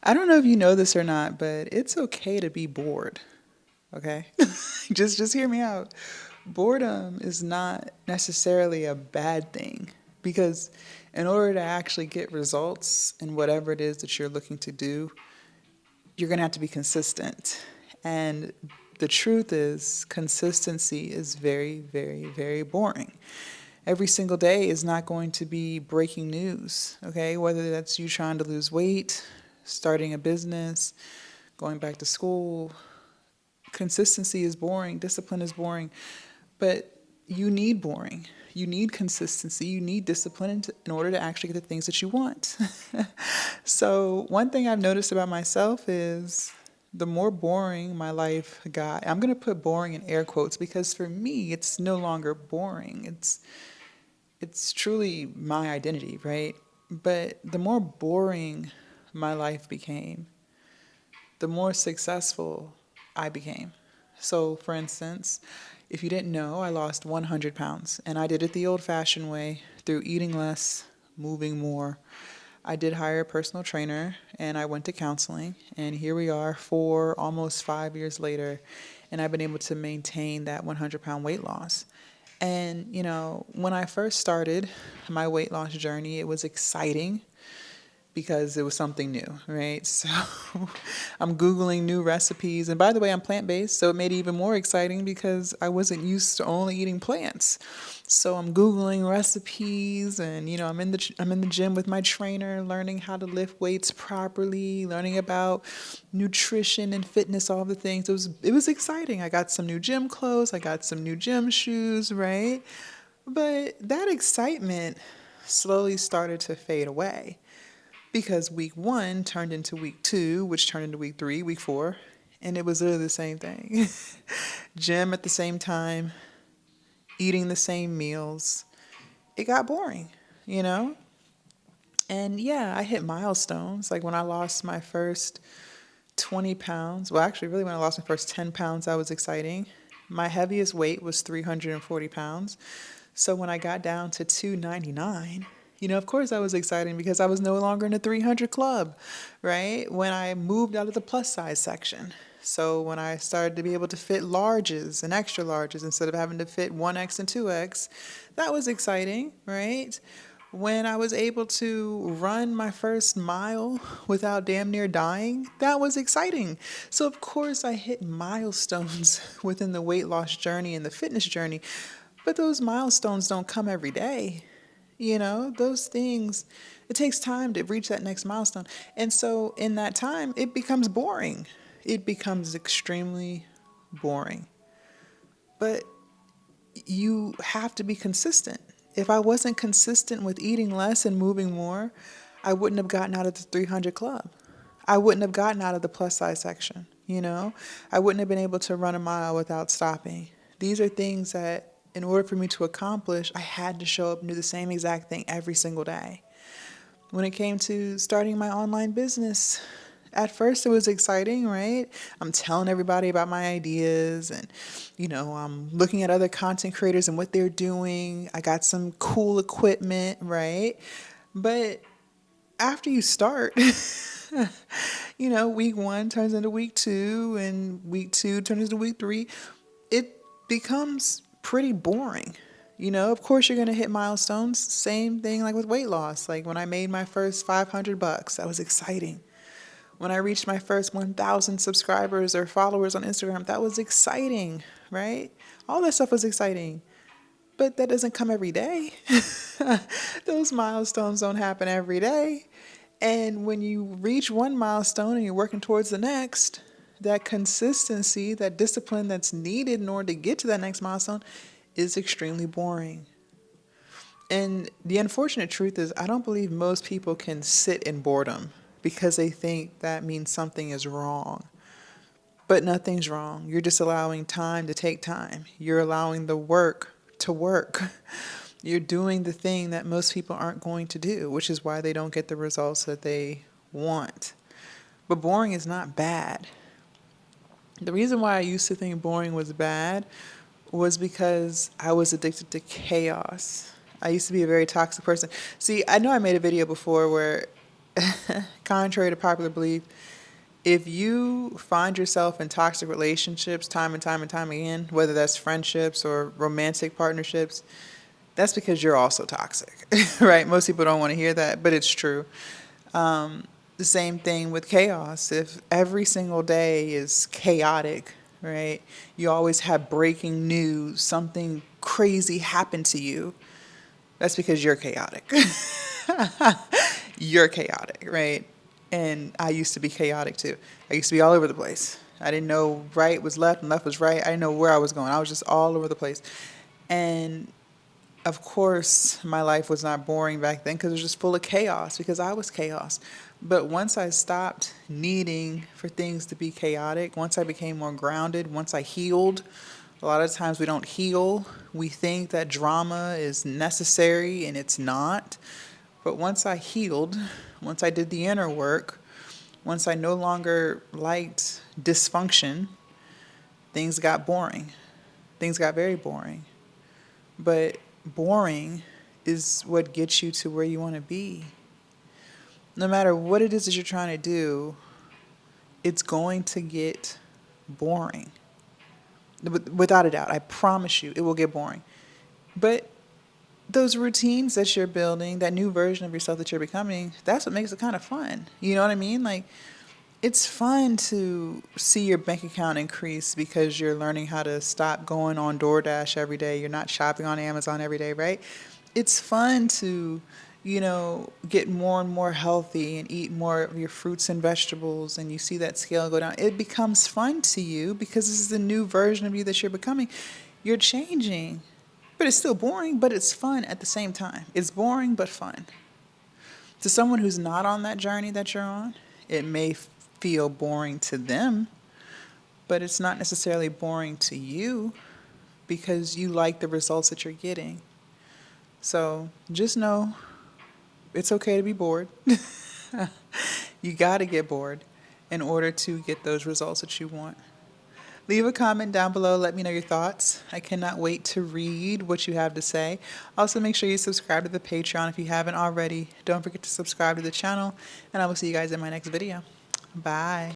I don't know if you know this or not, but it's okay to be bored. Okay? Just hear me out. Boredom is not necessarily a bad thing because in order to actually get results in whatever it is that you're looking to do, you're going to have to be consistent. And the truth is, consistency is very, very, very boring. Every single day is not going to be breaking news, okay? Whether that's you trying to lose weight, starting a business, going back to school, consistency is boring, discipline is boring, but you need boring. You need consistency. You need discipline in order to actually get the things that you want. So, one thing I've noticed about myself is the more boring my life got, I'm going to put boring in air quotes because for me, it's no longer boring. It's truly my identity, right? But the more boring my life became, the more successful I became. So, for instance, if you didn't know, I lost 100 pounds, and I did it the old fashioned way through eating less, moving more. I did hire a personal trainer and I went to counseling, and here we are, almost 5 years later, and I've been able to maintain that 100-pound weight loss. And, when I first started my weight loss journey, it was exciting because it was something new, right? So I'm Googling new recipes. And by the way, I'm plant based. So it made it even more exciting because I wasn't used to only eating plants. So I'm Googling recipes and, I'm in the gym with my trainer, learning how to lift weights properly, learning about nutrition and fitness, all the things. It was exciting. I got some new gym clothes. I got some new gym shoes, right? But that excitement slowly started to fade away because week one turned into week two, which turned into week three, week four, and it was literally the same thing. Gym at the same time, eating the same meals. It got boring, you know? And yeah, I hit milestones. Like when I lost my first 20 pounds, well, actually, really, when I lost my first 10 pounds, that was exciting. My heaviest weight was 340 pounds. So when I got down to 299, of course that was exciting because I was no longer in the 300 club, right? When I moved out of the plus size section. So when I started to be able to fit larges and extra larges instead of having to fit 1X and 2X, that was exciting, right? When I was able to run my first mile without damn near dying, that was exciting. So, of course, I hit milestones within the weight loss journey and the fitness journey, but those milestones don't come every day. Those things, it takes time to reach that next milestone. And so, in that time, it becomes boring. It becomes extremely boring. But you have to be consistent. If I wasn't consistent with eating less and moving more, I wouldn't have gotten out of the 300 club. I wouldn't have gotten out of the plus size section. I wouldn't have been able to run a mile without stopping. These are things that, in order for me to accomplish, I had to show up and do the same exact thing every single day. When it came to starting my online business, at first it was exciting, right? I'm telling everybody about my ideas and, I'm looking at other content creators and what they're doing. I got some cool equipment, right? But after you start, week one turns into week two and week two turns into week three. It becomes pretty boring. Of course you're going to hit milestones. Same thing like with weight loss. Like when I made my first 500 bucks, that was exciting. When I reached my first 1,000 subscribers or followers on Instagram, that was exciting, right? All that stuff was exciting. But that doesn't come every day. Those milestones don't happen every day. And when you reach one milestone and you're working towards the next, that consistency, that discipline that's needed in order to get to that next milestone is extremely boring. And the unfortunate truth is, I don't believe most people can sit in boredom because they think that means something is wrong. But nothing's wrong. You're just allowing time to take time. You're allowing the work to work. You're doing the thing that most people aren't going to do, which is why they don't get the results that they want. But boring is not bad. The reason why I used to think boring was bad was because I was addicted to chaos. I used to be a very toxic person. See, I know I made a video before where Contrary to popular belief, if you find yourself in toxic relationships time and time and time again, whether that's friendships or romantic partnerships, that's because you're also toxic, right? Most people don't want to hear that, but it's true. The same thing with chaos. If every single day is chaotic, right? You always have breaking news, something crazy happened to you. That's because you're chaotic. You're chaotic, right? And I used to be chaotic too. I used to be all over the place. I didn't know right was left and left was right. I didn't know where I was going. I was just all over the place. And of course, my life was not boring back then because it was just full of chaos because I was chaos. But once I stopped needing for things to be chaotic, once I became more grounded, once I healed, a lot of times we don't heal. We think that drama is necessary and it's not. But once I healed, once I did the inner work, once I no longer liked dysfunction, things got boring. Things got very boring. But boring is what gets you to where you want to be. No matter what it is that you're trying to do, it's going to get boring. Without a doubt, I promise you, it will get boring. But those routines that you're building, that new version of yourself that you're becoming, that's what makes it kind of fun. You know what I mean? Like, it's fun to see your bank account increase because you're learning how to stop going on DoorDash every day. You're not shopping on Amazon every day, right? It's fun to, get more and more healthy and eat more of your fruits and vegetables, and you see that scale go down. It becomes fun to you because this is the new version of you that you're becoming. You're changing, but it's still boring, but it's fun at the same time. It's boring, but fun. To someone who's not on that journey that you're on, it may feel boring to them, but it's not necessarily boring to you because you like the results that you're getting. So just know it's okay to be bored. You got to get bored in order to get those results that you want. Leave a comment down below. Let me know your thoughts. I cannot wait to read what you have to say. Also, make sure you subscribe to the Patreon if you haven't already. Don't forget to subscribe to the channel, and I will see you guys in my next video. Bye.